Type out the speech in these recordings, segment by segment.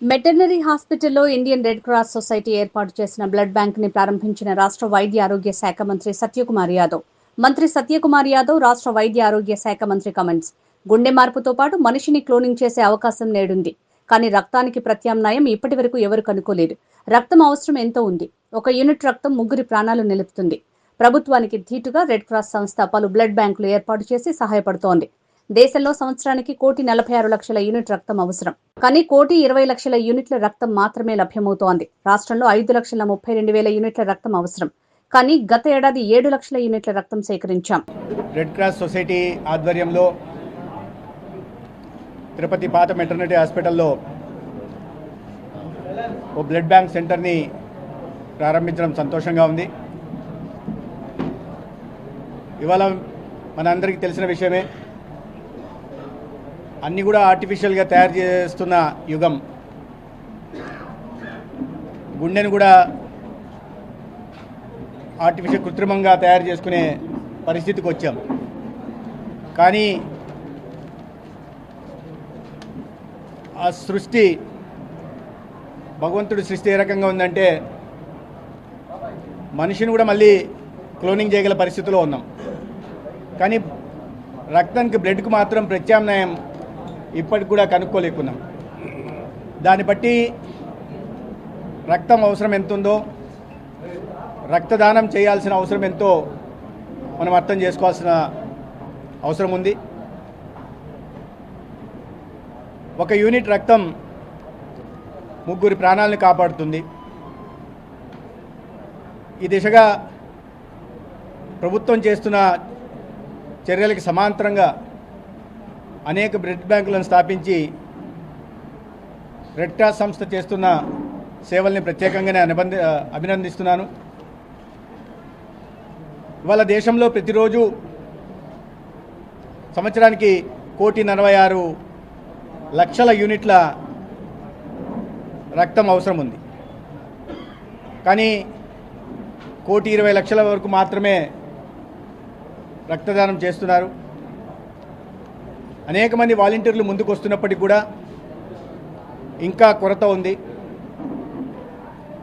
Veterinary హాస్పిటల్లో Indian red cross society ఏర్పాటు చేసిన బ్లడ్ బ్యాంక్ ని ప్రారంభించిన రాష్ట్ర వైద్య ఆరోగ్య శాఖ మంత్రి సత్యకుమార్ యాదవ్. మంత్రి సత్యకుమార్ యాదవ్ రాష్ట్ర వైద్య ఆరోగ్య శాఖ మంత్రి కమెంట్స్. గుండె మార్పుతో పాటు మనిషిని క్లోనింగ్ చేసే అవకాశం నేడుంది. కానీ రక్తానికి ప్రత్యామ్నాయం ఇప్పటి వరకు ఎవరు కనుక్కోలేదు. రక్తం అవసరం ఎంతో ఉంది. 1 యూనిట్ రక్తం 3 ప్రాణాలు నిలుపుతుంది. ప్రభుత్వానికి ధీటుగా రెడ్ క్రాస్ సంస్థ పలు బ్లడ్ బ్యాంకులు ఏర్పాటు చేసి సహాయపడుతోంది. దేశంలో సంవత్సరానికి 1,46,00,000 యూనిట్ రక్తం అవసరం. కానీ 1,20,00,000 యూనిట్ల రక్తం మాత్రమే లభ్యమవుతోంది. రాష్ట్రంలో 5,32,000 యూనిట్ల రక్తం అవసరం. కానీ గత ఏడాది 7 లక్షల యూనిట్ల రక్తం సేకరించాం. రెడ్ క్రాస్ సొసైటీ ఆధ్వర్యంలో తిరుపతి పాత మెటర్నిటీ హాస్పిటల్లో ఓ బ్లడ్ బ్యాంక్ సెంటర్ని ప్రారంభించడం సంతోషంగా ఉంది. ఇవాళ మనందరికీ తెలిసిన విషయమే, అన్నీ కూడా ఆర్టిఫిషియల్గా తయారు చేస్తున్న యుగం. గుండెను కూడా ఆర్టిఫిషియల్ కృత్రిమంగా తయారు చేసుకునే పరిస్థితికి వచ్చాం. కానీ ఆ సృష్టి, భగవంతుడి సృష్టి ఏ రకంగా ఉందంటే మనిషిని కూడా మళ్ళీ క్లోనింగ్ చేయగల పరిస్థితిలో ఉన్నాం. కానీ రక్తానికి బ్లడ్కు మాత్రం ప్రత్యామ్నాయం ఇప్పటికి కూడా కనుక్కోలేకున్నాం. దాన్ని బట్టి రక్తం అవసరం ఎంతుందో, రక్తదానం చేయాల్సిన అవసరం ఎంతో మనం అర్థం చేసుకోవాల్సిన అవసరం ఉంది. 1 యూనిట్ రక్తం 3 ప్రాణాలను కాపాడుతుంది. ఈ దిశగా ప్రభుత్వం చేస్తున్న చర్యలకు సమాంతరంగా అనేక బ్లడ్ బ్యాంకులను స్థాపించి రెడ్ క్రాస్ సంస్థ చేస్తున్న సేవల్ని ప్రత్యేకంగానే అభినందిస్తున్నాను. ఇవాళ దేశంలో ప్రతిరోజు సంవత్సరానికి 1,46,00,000 యూనిట్ల రక్తం అవసరం ఉంది. కానీ 1,20,00,000 వరకు మాత్రమే రక్తదానం చేస్తున్నారు. అనేక మంది వాలంటీర్లు ముందుకు వస్తున్నప్పటికీ కూడా ఇంకా కొరత ఉంది.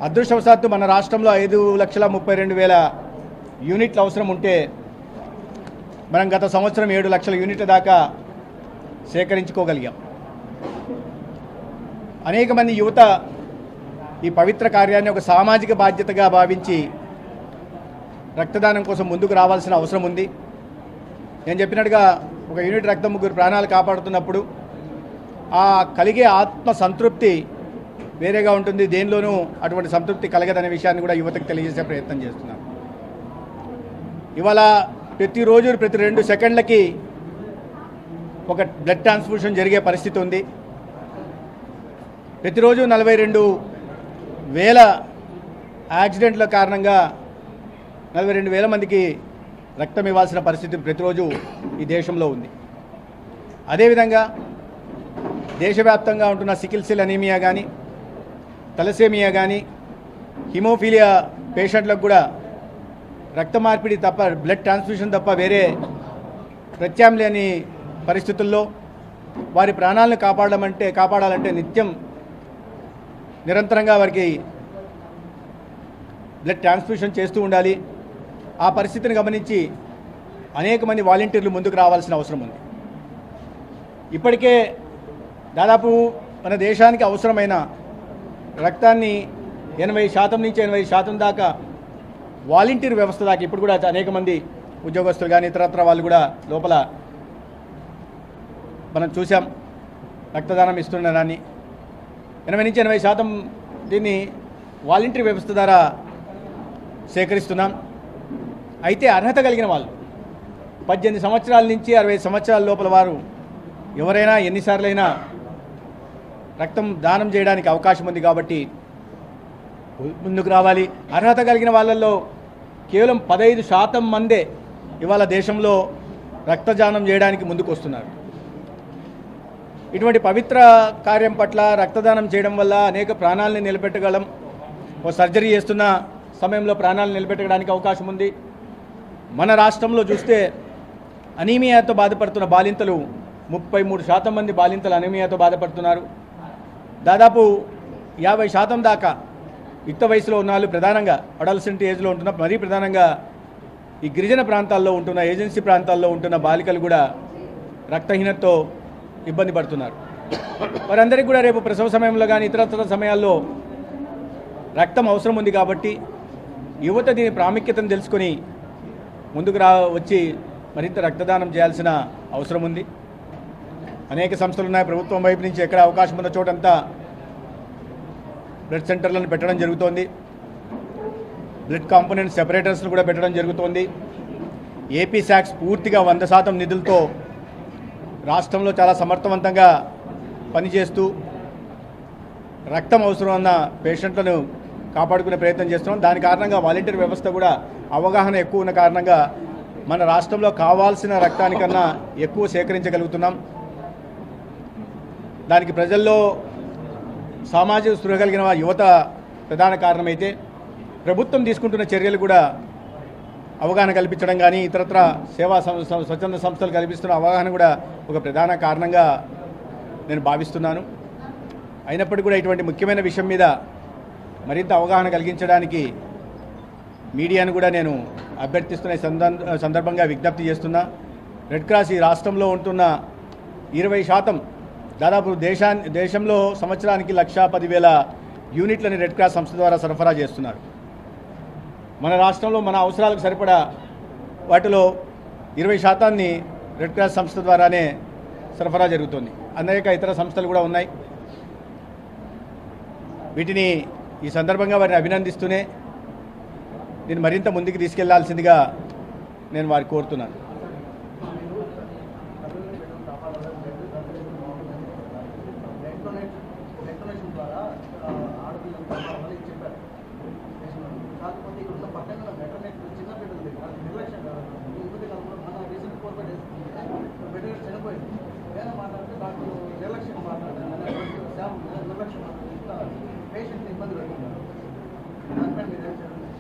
అదృష్టవశాత్తు మన రాష్ట్రంలో 5,32,000 యూనిట్ల అవసరం ఉంటే మనం గత సంవత్సరం 7 లక్షల యూనిట్ల దాకా సేకరించుకోగలిగాం. అనేక మంది యువత ఈ పవిత్ర కార్యాన్ని ఒక సామాజిక బాధ్యతగా భావించి రక్తదానం కోసం ముందుకు రావాల్సిన అవసరం ఉంది. నేను చెప్పినట్టుగా 1 యూనిట్ రక్తం 3 ప్రాణాలు కాపాడుతున్నప్పుడు ఆ కలిగే ఆత్మ సంతృప్తి వేరేగా ఉంటుంది. దేనిలోనూ అటువంటి సంతృప్తి కలగదనే విషయాన్ని కూడా యువతకు తెలియజేసే ప్రయత్నం చేస్తున్నాను. ఇవాళ ప్రతిరోజు ప్రతి 2 సెకండ్లకి ఒక బ్లడ్ ట్రాన్స్ఫ్యూషన్ జరిగే పరిస్థితి ఉంది. ప్రతిరోజు 42,000 యాక్సిడెంట్ల కారణంగా 42,000 మందికి రక్తం ఇవ్వాల్సిన పరిస్థితి ప్రతిరోజు ఈ దేశంలో ఉంది. అదేవిధంగా దేశవ్యాప్తంగా ఉంటున్న సికిల్ సెల్ అనీమియా కానీ, తలసేమియా కానీ, హిమోఫీలియా పేషెంట్లకు కూడా రక్త మార్పిడి తప్ప, బ్లడ్ ట్రాన్స్ఫ్యూషన్ తప్ప వేరే ప్రత్యామ్నాయ పరిస్థితుల్లో వారి ప్రాణాలను కాపాడాలంటే నిత్యం నిరంతరంగా వారికి బ్లడ్ ట్రాన్స్ఫ్యూషన్ చేస్తూ ఉండాలి. ఆ పరిస్థితిని గమనించి అనేక మంది వాలంటీర్లు ముందుకు రావాల్సిన అవసరం ఉంది. ఇప్పటికే దాదాపు మన దేశానికి అవసరమైన రక్తాన్ని 80% నుంచి 80% దాకా వాలంటీర్ వ్యవస్థ దాకా ఇప్పుడు కూడా అనేక మంది ఉద్యోగస్తులు కానీ ఇతరత్ర వాళ్ళు కూడా లోపల మనం చూసాం రక్తదానం ఇస్తున్నారని. 80 నుంచి 80% దీన్ని వాలంటీర్ వ్యవస్థ ద్వారా సేకరిస్తున్నాం. అయితే అర్హత కలిగిన వాళ్ళు 18 సంవత్సరాల నుంచి 60 సంవత్సరాల లోపల వారు ఎవరైనా ఎన్నిసార్లైనా రక్తం దానం చేయడానికి అవకాశం ఉంది. కాబట్టి ముందుకు రావాలి. అర్హత కలిగిన వాళ్ళల్లో కేవలం 15% మందే ఇవాళ దేశంలో రక్తదానం చేయడానికి ముందుకు వస్తున్నారు. ఇటువంటి పవిత్ర కార్యం పట్ల రక్తదానం చేయడం వల్ల అనేక ప్రాణాలని నిలబెట్టగలం. ఓ సర్జరీ చేస్తున్న సమయంలో ప్రాణాలను నిలబెట్టడానికి అవకాశం ఉంది. మన రాష్ట్రంలో చూస్తే అనీమియాతో బాధపడుతున్న బాలింతలు 33% మంది బాలింతలు అనీమియాతో బాధపడుతున్నారు. దాదాపు 50% దాకా యుక్త వయసులో ఉన్న వాళ్ళు, ప్రధానంగా అడల్సెంట్ ఏజ్లో ఉంటున్న, మరీ ప్రధానంగా ఈ గిరిజన ప్రాంతాల్లో ఉంటున్న, ఏజెన్సీ ప్రాంతాల్లో ఉంటున్న బాలికలు కూడా రక్తహీనతతో ఇబ్బంది పడుతున్నారు. వారందరికీ కూడా రేపు ప్రసవ సమయంలో కానీ ఇతరత్ర సమయాల్లో రక్తం అవసరం ఉంది. కాబట్టి యువత దీని ప్రాముఖ్యతను తెలుసుకొని ముందుకు వచ్చి మరింత రక్తదానం చేయాల్సిన అవసరం ఉంది. అనేక సంస్థలు ఉన్నాయి. ప్రభుత్వం వైపు నుంచి ఎక్కడ అవకాశం ఉన్న చోటంతా బ్లడ్ సెంటర్లను పెట్టడం జరుగుతోంది. బ్లడ్ కాంపోనెంట్ సెపరేటర్స్ను కూడా పెట్టడం జరుగుతోంది. ఏపీ శాక్స్ పూర్తిగా 100% నిధులతో రాష్ట్రంలో చాలా సమర్థవంతంగా పనిచేస్తూ రక్తం అవసరం ఉన్న పేషెంట్లను కాపాడుకునే ప్రయత్నం చేస్తున్నాం. దాని కారణంగా వాలంటీర్ వ్యవస్థ కూడా అవగాహన ఎక్కువ ఉన్న కారణంగా మన రాష్ట్రంలో కావాల్సిన రక్తానికన్నా ఎక్కువ సేకరించగలుగుతున్నాం. దానికి ప్రజల్లో సామాజిక స్పృహ కలిగిన యువత ప్రధాన కారణమైతే, ప్రభుత్వం తీసుకుంటున్న చర్యలు కూడా అవగాహన కల్పించడం కానీ ఇతరత్ర సేవా స్వచ్ఛంద సంస్థలు కల్పిస్తున్న అవగాహన కూడా ఒక ప్రధాన కారణంగా నేను భావిస్తున్నాను. అయినప్పటికీ కూడా ఇటువంటి ముఖ్యమైన విషయం మీద మరింత అవగాహన కలిగించడానికి మీడియాను కూడా నేను అభ్యర్థిస్తున్న సందర్భంగా విజ్ఞప్తి చేస్తున్నా. రెడ్ క్రాస్ ఈ రాష్ట్రంలో ఉంటున్న 20% దాదాపు దేశంలో సంవత్సరానికి 1,10,000 యూనిట్లని రెడ్ క్రాస్ సంస్థ ద్వారా సరఫరా చేస్తున్నారు. మన రాష్ట్రంలో మన అవసరాలకు సరిపడా వాటిలో 20% రెడ్ క్రాస్ సంస్థ ద్వారానే సరఫరా జరుగుతుంది. అనేక ఇతర సంస్థలు కూడా ఉన్నాయి. వీటిని ఈ సందర్భంగా వారిని అభినందిస్తూనే నేను మరింత ముందుకు తీసుకెళ్లాల్సిందిగా నేను వారికి కోరుతున్నాను.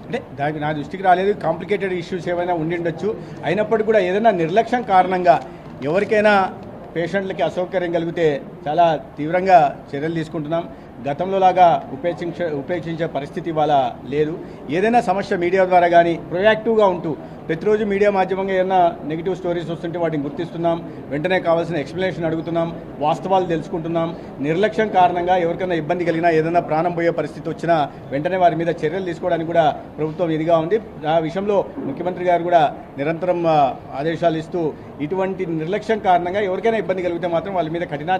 అంటే దానికి నా దృష్టికి రాలేదు. కాంప్లికేటెడ్ ఇష్యూస్ ఏమైనా ఉండిండొచ్చు. అయినప్పటికీ కూడా ఏదైనా నిర్లక్ష్యం కారణంగా ఎవరికైనా పేషెంట్లకి అసౌకర్యం కలిగితే చాలా తీవ్రంగా చర్యలు తీసుకుంటున్నాం. గతంలో లాగా ఉపేక్షించే పరిస్థితి ఇవాళ లేదు. ఏదైనా సమస్య మీడియా ద్వారా కానీ ప్రొయాక్టివ్గా ఉంటూ ప్రతిరోజు మీడియా మాధ్యమంగా ఏదైనా నెగిటివ్ స్టోరీస్ వస్తుంటే వాటిని గుర్తిస్తున్నాం. వెంటనే కావాల్సిన ఎక్స్ప్లెనేషన్ అడుగుతున్నాం. వాస్తవాలు తెలుసుకుంటున్నాం. నిర్లక్ష్యం కారణంగా ఎవరికైనా ఇబ్బంది కలిగినా, ఏదైనా ప్రాణం పోయే పరిస్థితి వచ్చినా వెంటనే వారి మీద చర్యలు తీసుకోవడానికి కూడా ప్రభుత్వం ఇదిగా ఉంది. ఆ విషయంలో ముఖ్యమంత్రి గారు కూడా నిరంతరం ఆదేశాలు ఇస్తూ ఇటువంటి నిర్లక్ష్యం కారణంగా ఎవరికైనా ఇబ్బంది కలిగితే మాత్రం వాళ్ళ మీద కఠిన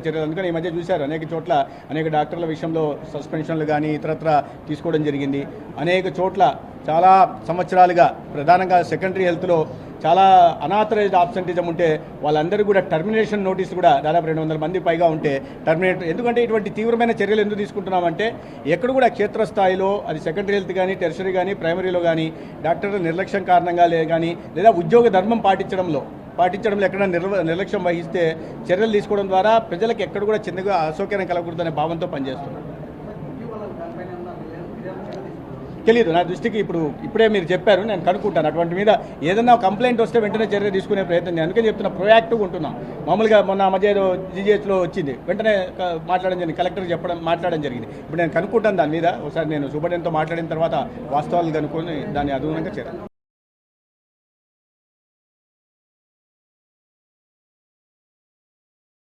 చర్యలు. అందుకని ఈ మధ్య చూశారు అనేక చోట్ల అనేక డాక్టర్ల విషయంలో సస్పెన్షన్లు కానీ ఇతరత్ర తీసుకోవడం జరిగింది. అనేక చోట్ల చాలా సంవత్సరాలుగా ప్రధానంగా సెకండరీ హెల్త్లో చాలా అనాథరైజ్డ్ ఆబ్సెంటిజం ఉంటే వాళ్ళందరూ కూడా టర్మినేషన్ నోటీస్ కూడా దాదాపు 200 మంది పైగా ఉంటే టర్మినేట్. ఎందుకంటే ఇటువంటి తీవ్రమైన చర్యలు ఎందుకు తీసుకుంటున్నామంటే ఎక్కడ కూడా క్షేత్రస్థాయిలో అది సెకండరీ హెల్త్ కానీ టెర్షరీ కానీ ప్రైమరీలో కానీ డాక్టర్ల నిర్లక్ష్యం కారణంగా కానీ లేదా ఉద్యోగ ధర్మం పాటించడంలో ఎక్కడ నిర్లక్ష్యం వహిస్తే చర్యలు తీసుకోవడం ద్వారా ప్రజలకు ఎక్కడ కూడా చిన్నగా అసౌకర్యం కలగకూడదనే భావంతో పనిచేస్తున్నారు. తెలియదు నా దృష్టికి. ఇప్పుడే మీరు చెప్పారు, నేను కనుక్కుంటాను. అటువంటి మీద ఏదైనా కంప్లైంట్ వస్తే వెంటనే చర్య తీసుకునే ప్రయత్నం నేను అందుకే చెప్తున్నా. ప్రొయాక్టివ్గా ఉంటున్నాం. మామూలుగా మొన్న మధ్య జీజీహెచ్లో వచ్చింది, వెంటనే మాట్లాడడం జరిగింది, కలెక్టర్ మాట్లాడడం జరిగింది. ఇప్పుడు నేను కనుక్కుంటాను దాని మీద. ఒకసారి నేను సూపరింటెండెంట్తో మాట్లాడిన తర్వాత వాస్తవాలు కనుక్కొని దాన్ని అనుగుణంగా చేరాను.